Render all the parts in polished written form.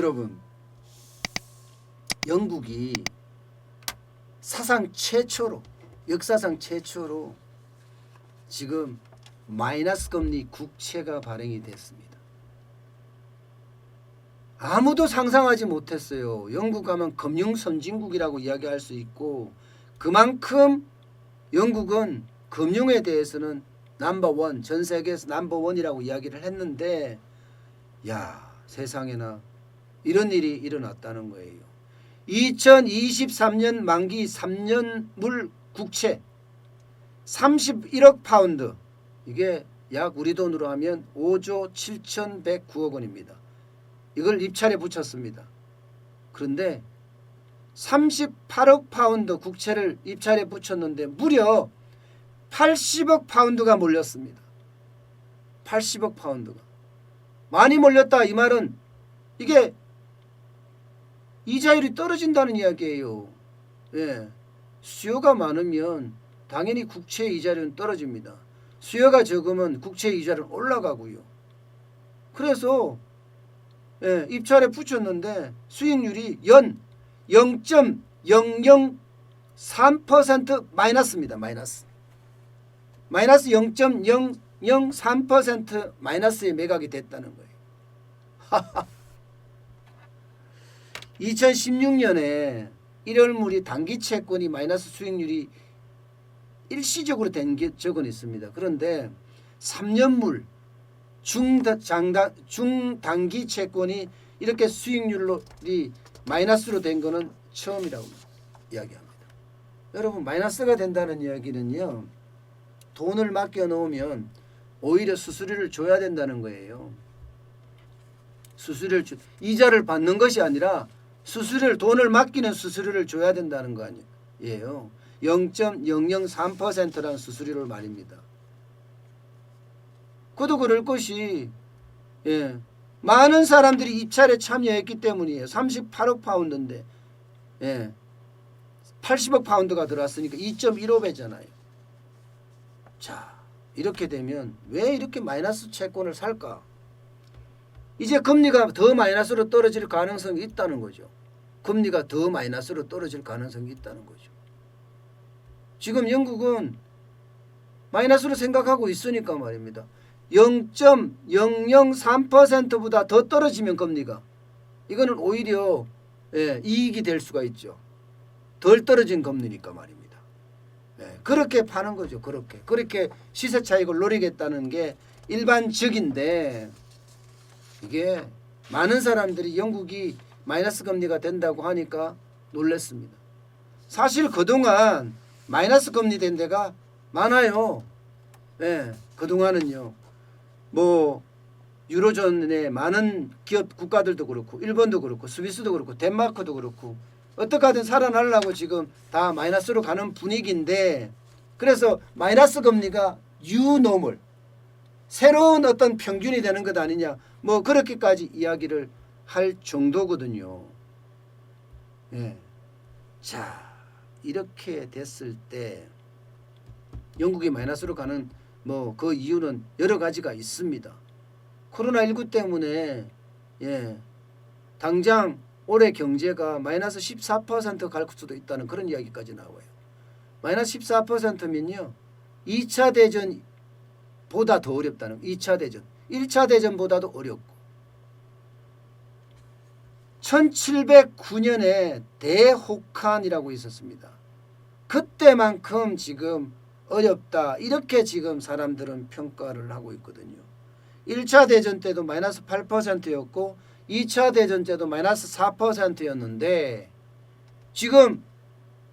여러분, 영국이 역사상 최초로 지금 마이너스 금리 국채가 발행이 됐습니다. 아무도 상상하지 못했어요. 영국 가면 금융 선진국이라고 이야기할 수 있고, 그만큼 영국은 금융에 대해서는 넘버원, 전 세계에서 넘버원이라고 이야기를 했는데, 야, 세상에나 이런 일이 일어났다는 거예요. 2023년 만기 3년물 국채 31억 파운드, 이게 약 우리 돈으로 하면 5조 7,109억 원입니다. 이걸 입찰에 붙였습니다. 그런데 38억 파운드 국채를 입찰에 붙였는데 무려 80억 파운드가 몰렸습니다. 80억 파운드가. 많이 몰렸다 이 말은 이게 이자율이 떨어진다는 이야기예요. 예. 수요가 많으면 당연히 국채 이자율은 떨어집니다. 수요가 적으면 국채 이자율은 올라가고요. 그래서 입찰에 붙였는데 수익률이 연 0.003% 마이너스입니다. 마이너스 0.003% 마이너스에 매각이 됐다는 거예요. 2016년에 1월물이 단기 채권이 마이너스 수익률이 일시적으로 된 적은 있습니다. 그런데 3년물 중단기 채권이 이렇게 수익률이 마이너스로 된 거는 처음이라고 이야기합니다. 여러분, 마이너스가 된다는 이야기는요, 돈을 맡겨 놓으면 오히려 수수료를 줘야 된다는 거예요. 이자를 받는 것이 아니라 돈을 맡기는 수수료를 줘야 된다는 거 아니에요. 0.003%라는 수수료를 말입니다. 그도 그럴 것이 많은 사람들이 입찰에 참여했기 때문이에요. 38억 파운드인데 80억 파운드가 들어왔으니까 2.15배잖아요. 자, 이렇게 되면 왜 이렇게 마이너스 채권을 살까? 이제 금리가 더 마이너스로 떨어질 가능성이 있다는 거죠. 금리가 더 마이너스로 떨어질 가능성이 있다는 거죠. 지금 영국은 마이너스로 생각하고 있으니까 말입니다. 0.003%보다 더 떨어지면 금리가, 이거는 오히려 이익이 될 수가 있죠. 덜 떨어진 금리니까 말입니다. 그렇게 파는 거죠. 그렇게 시세 차익을 노리겠다는 게 일반적인데, 이게 많은 사람들이 영국이 마이너스 금리가 된다고 하니까 놀랐습니다. 사실 그동안 마이너스 금리 된 데가 많아요. 그동안은요. 유로존의 많은 기업 국가들도 그렇고, 일본도 그렇고, 스위스도 그렇고, 덴마크도 그렇고, 어떻게 하든 살아나려고 지금 다 마이너스로 가는 분위기인데, 그래서 마이너스 금리가 뉴노멀, 새로운 어떤 평균이 되는 것 아니냐, 그렇게까지 이야기를 할 정도거든요. 자, 이렇게 됐을 때 영국이 마이너스로 가는 그 이유는 여러 가지가 있습니다. 코로나19 때문에 당장 올해 경제가 마이너스 14% 갈 수도 있다는 그런 이야기까지 나와요. 마이너스 14%면요 2차 대전보다 더 어렵다는, 2차 대전 1차 대전보다도 어렵고, 1709년에 대혹한이라고 있었습니다. 그때만큼 지금 어렵다, 이렇게 지금 사람들은 평가를 하고 있거든요. 1차 대전 때도 마이너스 8%였고 2차 대전 때도 마이너스 4%였는데 지금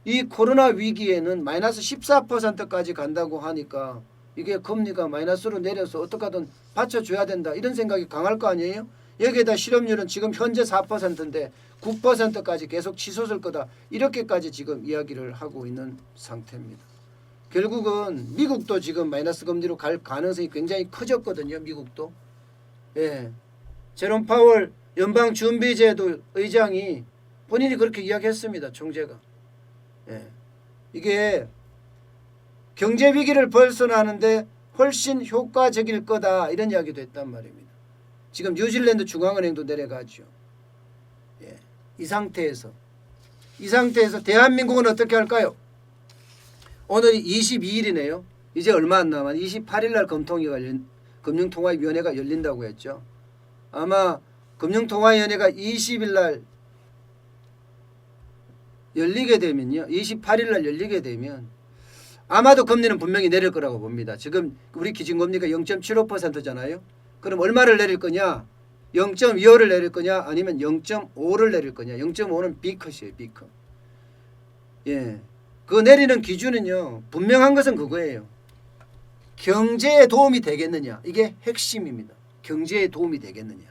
이 코로나 위기에는 마이너스 14%까지 간다고 하니까 이게 금리가 마이너스로 내려서 어떻게든 받쳐줘야 된다, 이런 생각이 강할 거 아니에요. 여기에다 실업률은 지금 현재 4%인데 9%까지 계속 치솟을 거다, 이렇게까지 지금 이야기를 하고 있는 상태입니다. 결국은 미국도 지금 마이너스 금리로 갈 가능성이 굉장히 커졌거든요. 미국도. 제롬 파월 연방준비제도 의장이 본인이 그렇게 이야기했습니다. 총재가. 이게 경제 위기를 벗어나는데 훨씬 효과적일 거다, 이런 이야기도 했단 말입니다. 지금 뉴질랜드 중앙은행도 내려가죠. 이 상태에서 대한민국은 어떻게 할까요? 오늘이 22일이네요. 이제 얼마 안 남아 28일 날 금융통화위원회가 열린다고 했죠. 아마 금융통화위원회가 20일 날 열리게 되면요. 28일 날 열리게 되면 아마도 금리는 분명히 내릴 거라고 봅니다. 지금 우리 기준금리가 0.75%잖아요. 그럼 얼마를 내릴 거냐? 0.25를 내릴 거냐? 아니면 0.5를 내릴 거냐? 0.5는 B컷이에요. B컷. 예. 그 내리는 기준은요. 분명한 것은 그거예요. 경제에 도움이 되겠느냐? 이게 핵심입니다. 경제에 도움이 되겠느냐?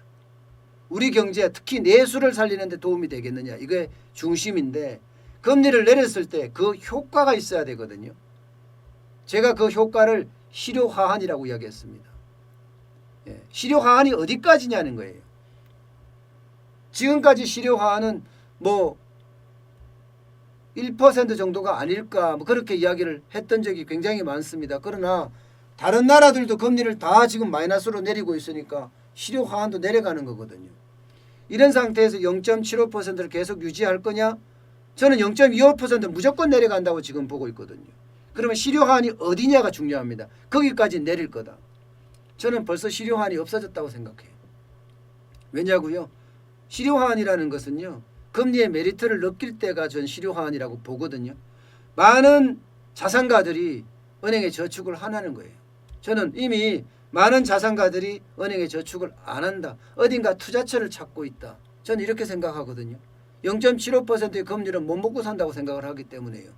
우리 경제 특히 내수를 살리는 데 도움이 되겠느냐? 이게 중심인데 금리를 내렸을 때 그 효과가 있어야 되거든요. 제가 그 효과를 실효화한이라고 이야기했습니다. 예, 실효화한이 어디까지냐는 거예요. 지금까지 실효화한은 뭐 1% 정도가 아닐까 뭐 그렇게 이야기를 했던 적이 굉장히 많습니다. 그러나 다른 나라들도 금리를 다 지금 마이너스로 내리고 있으니까 실효화한도 내려가는 거거든요. 이런 상태에서 0.75%를 계속 유지할 거냐? 저는 0.25% 무조건 내려간다고 지금 보고 있거든요. 그러면 실효화한이 어디냐가 중요합니다. 거기까지 내릴 거다. 저는 벌써 실효화한이 없어졌다고 생각해요. 왜냐고요? 실효화한이라는 것은요. 금리의 메리트를 느낄 때가 전 실효화한이라고 보거든요. 많은 자산가들이 은행에 저축을 안 하는 거예요. 저는 이미 많은 자산가들이 은행에 저축을 안 한다. 어딘가 투자처를 찾고 있다. 저는 이렇게 생각하거든요. 0.75%의 금리를 못 먹고 산다고 생각을 하기 때문에요.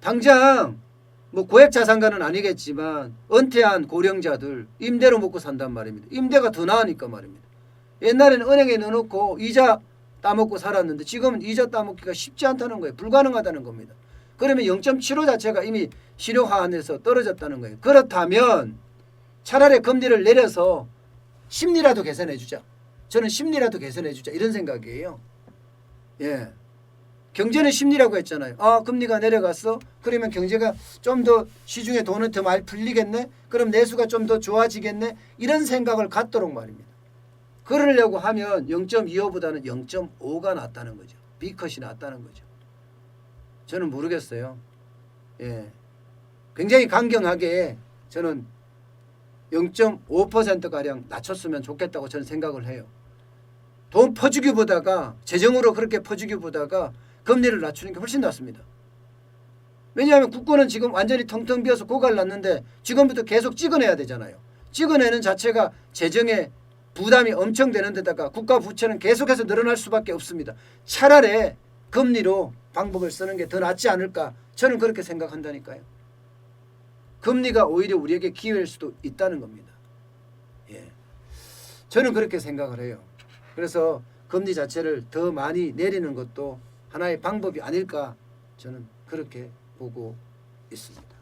당장 뭐 고액 자산가는 아니겠지만 은퇴한 고령자들 임대로 먹고 산단 말입니다. 임대가 더 나으니까 말입니다. 옛날에는 은행에 넣어놓고 이자 따먹고 살았는데 지금은 이자 따먹기가 쉽지 않다는 거예요. 불가능하다는 겁니다. 그러면 0.75 자체가 이미 실효화한에서 떨어졌다는 거예요. 그렇다면 차라리 금리를 내려서 심리라도 개선해 주자. 저는 심리라도 개선해 주자 이런 생각이에요. 예. 경제는 심리라고 했잖아요. 아, 금리가 내려갔어? 그러면 경제가 좀 더 시중에 돈은 더 많이 풀리겠네? 그럼 내수가 좀 더 좋아지겠네? 이런 생각을 갖도록 말입니다. 그러려고 하면 0.25보다는 0.5가 낫다는 거죠. B컷이 낫다는 거죠. 저는 모르겠어요. 예. 굉장히 강경하게 저는 0.5%가량 낮췄으면 좋겠다고 저는 생각을 해요. 돈 퍼주기 보다가 재정으로 그렇게 퍼주기 보다가 금리를 낮추는 게 훨씬 낫습니다. 왜냐하면 국고는 지금 완전히 텅텅 비어서 고갈 났는데 지금부터 계속 찍어내야 되잖아요. 찍어내는 자체가 재정에 부담이 엄청 되는 데다가 국가 부채는 계속해서 늘어날 수밖에 없습니다. 차라리 금리로 방법을 쓰는 게 더 낫지 않을까 저는 그렇게 생각한다니까요. 금리가 오히려 우리에게 기회일 수도 있다는 겁니다. 예. 저는 그렇게 생각을 해요. 그래서 금리 자체를 더 많이 내리는 것도 하나의 방법이 아닐까 저는 그렇게 보고 있습니다.